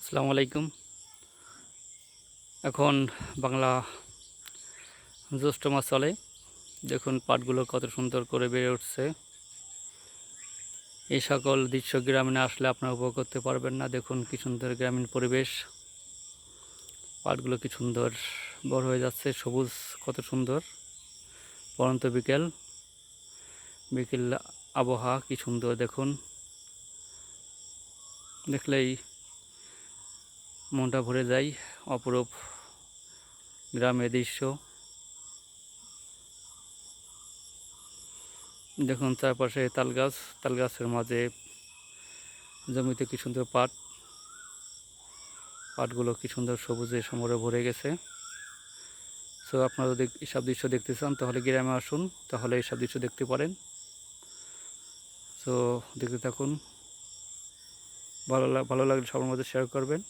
আসসালামু আলাইকুম। এখন বাংলা জ্যৈষ্ঠ মাস চলে। দেখুন পাটগুলো কত সুন্দর করে বেড়ে উঠছে। এই সকল দৃশ্য গ্রামে না আসলে আপনারা উপভোগ করতে পারবেন না। দেখুন কি সুন্দর গ্রামীণ পরিবেশ। পাটগুলো কি সুন্দর বড় হয়ে যাচ্ছে, সবুজ কত সুন্দর। পরন্ত বিকেল বিকেল আবহাওয়া কি সুন্দর দেখুন, দেখলেই মনটা ভরে যায়। অপরূপ গ্রামের দৃশ্য। দেখুন চারপাশে তালগাছ, তালগাছের মাঝে জমিতে কি সুন্দর পাটগুলো কি সুন্দর সবুজে সমরে ভরে গেছে। সো আপনারা যদি এসব দৃশ্য দেখতে চান তাহলে গ্রামে আসুন, তাহলে এইসব দৃশ্য দেখতে পারেন। সো দেখতে থাকুন, ভালো লাগলে সবার মধ্যে শেয়ার করবেন।